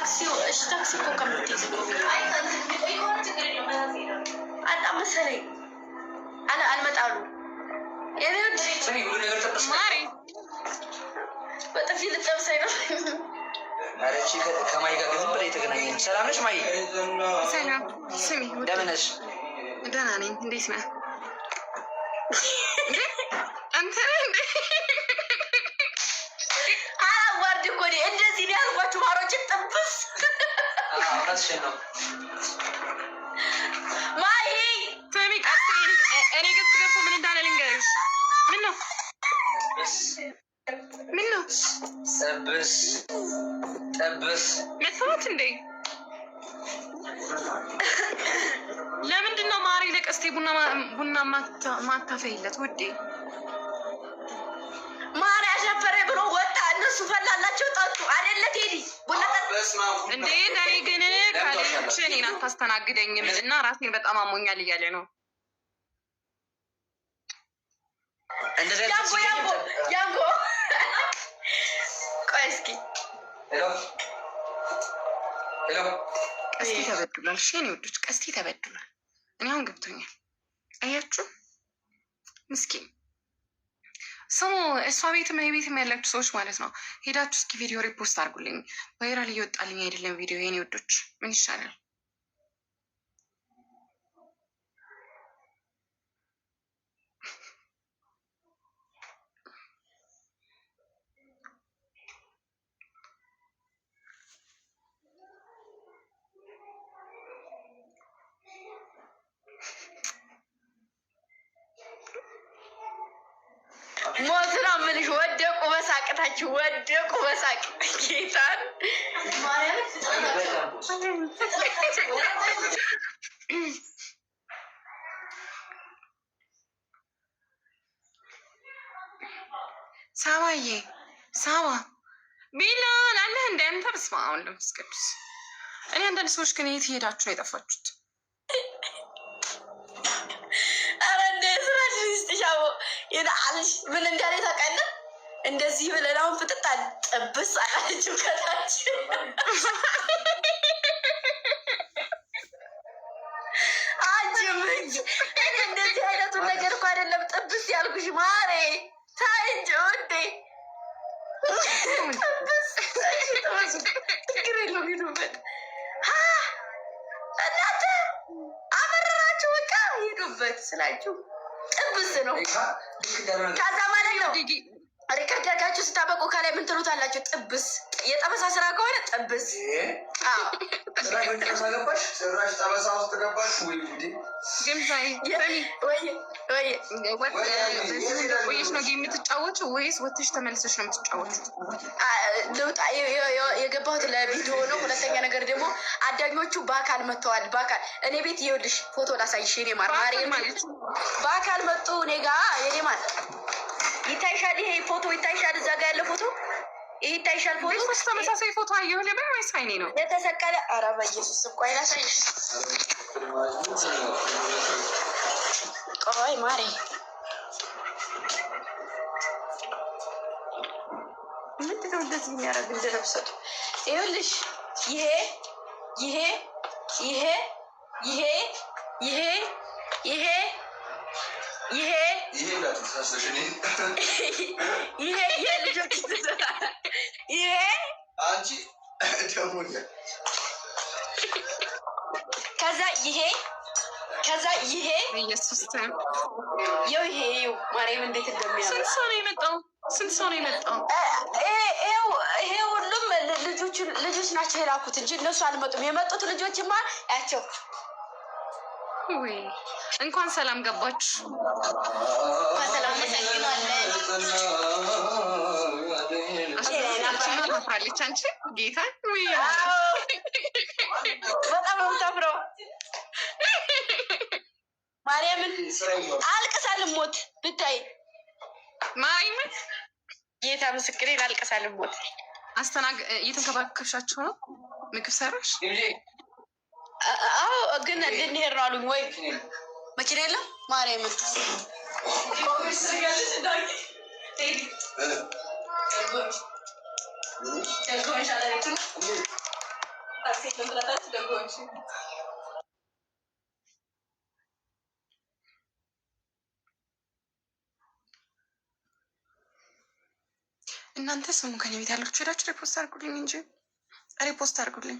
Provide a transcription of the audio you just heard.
ታክሲው እሺ ታክሲ እኮ ከምትይዝ አጣ መሰለኝ አልመጣሉ ማሪ በጥፊ ልጠብሰኝ ነው። አረቺ ከማይ ጋር ግን ብለ የተገናኘን። ሰላም ነሽ ማይ? ሰላም። ስሚ እንደምን ነሽ? ደህና ነኝ። እንዴት ነህ አንተ? እንዴ አዋርድ እኮ ነው እንደዚህ ነው ያልኳችሁ። ማሮችን ጥብስ አራስሽ ነው ማይ ስሚ ቀስ እኔ ገስ ገፎ ምን እንዳለ ልንገርሽ። ምን ነው ጠብስ መጥፋት እንዴ? ለምንድን ነው ማሪ ለቀስቴ ቡና ማታፈይለት ውዴ? ማሪ አሸፈረ ብሎ ወጣ። እነሱ ፈላላቸው ጠጡ አይደለ ቴዲ? ቡና ጠጡ እንዴ? ዛሬ ግን ካለች እኔን አታስተናግደኝም እና ራሴን በጣም አሞኛል እያለ ነው። ያንጎ ቆይ እስኪ ቀስቴ ተበድሏል። እሺ እኔ ወዶች ቀስቴ ተበድሏል። እኔ አሁን ገብቶኛል። አያችሁ ምስኪን ስሙ። እሷ ቤትም እኔ ቤትም ያላችሁ ሰዎች ማለት ነው ሄዳችሁ እስኪ ቪዲዮ ሪፖስት አድርጉልኝ። ቫይራል እየወጣልኝ አይደለም ቪዲዮ። የኔ ወዶች ምን ይሻላል? ሞትና ምልሽ ወደቁ በሳቅታችሁ ወደቁ በሳቅ ጌታን ሳባዬ ሳባ ቢላል አለህ እንደ አንተ በስመ አብ ወወልድ ወመንፈስ ቅዱስ። እኔ አንዳንድ ሰዎች ግን የት ሄዳችሁ ነው የጠፋችሁት? ይናልሽ ምን እንዳለ ታውቃለህ? እንደዚህ ብለን አሁን ፍጥጣል ጥብስ አላለችው ከታች አጅምጅ እንደዚህ አይነቱን ነገር እኮ አይደለም ጥብስ ያልኩሽ ማሬ። ታይ እንጂ ወዴ ጥብስ ችግር የለውም ሂዱበት። እናንተ አመረራችሁ በቃ ሂዱበት ስላችሁ ጥብስ ነው። ከዛ ማለት ነው ሪከርድ አድርጋችሁ ስታበቁ ከላይ ምን ትሉታላችሁ? ጥብስ። የጠበሳ ስራ ከሆነ ጥብስ። ጭራሽ ጠበሳ ውስጥ ገባሽ ወይ? ወይስ ነው የምትጫወቹ ወይስ ወጥሽ ተመልሰሽ ነው የምትጫወቹ? ልውጣ የገባሁት ለቪዲዮ ነው። ሁለተኛ ነገር ደግሞ አዳኞቹ በአካል መጥተዋል። በአካል እኔ ቤት ይኸውልሽ ፎቶ ላሳይሽ። የኔ ማር ማለት በአካል መጡ እኔ ጋ። የኔ ማር ይታይሻል፣ ይሄ ፎቶ ይታይሻል። እዛ ጋ ያለ ፎቶ ይሄ ይታይሻል። ፎቶ ወይስ ተመሳሳይ ፎቶ አየሁ ለምን ወይስ አይኔ ነው የተሰቀለ? ኧረ በኢየሱስ ቆይ ላሳይሽ። ቆይ ማሬ ምንድን ነው እንደዚህ የሚያደርግ እንደለብሰቱ? ይኸውልሽ ይሄ ይሄ ይሄ ይሄ ይሄ ይሄ ይሄ ይሄ የልጆች ይሄ አንቺ ደግሞ ከዛ ይሄ ከዛ ይሄ ኢየሱስ ይው ይሄ ይው ማርያም እንዴት እንደሚያምር። ስንት ሰው ነው የመጣው? ስንት ሰው ነው የመጣው? ይሄ ሁሉም ልጆች ናቸው የላኩት እንጂ እነሱ አልመጡም። የመጡት ልጆችማ ያቸው ወይ እንኳን ሰላም ገባችሁ። ሰላም መሰግናለን። ታፍራለች አንቺ ጌታ በጣም ነው የምታፍረው። ማርያምን አልቅሳልም ሞት ብታይ ማርያምን ጌታ ምስክሬን አልቅሳልም ሞት። እየተንከባከብሻቸው ነው? ምግብ ሰራሽ? አዎ ግን እንድንሄድ ነው አሉኝ። ወይ መኪና የለም ማርያምን እናንተ ስሙ ከኔ ቤት ያላችሁ ሄዳችሁ ሪፖስት አድርጉልኝ እንጂ ሪፖስት አድርጉልኝ።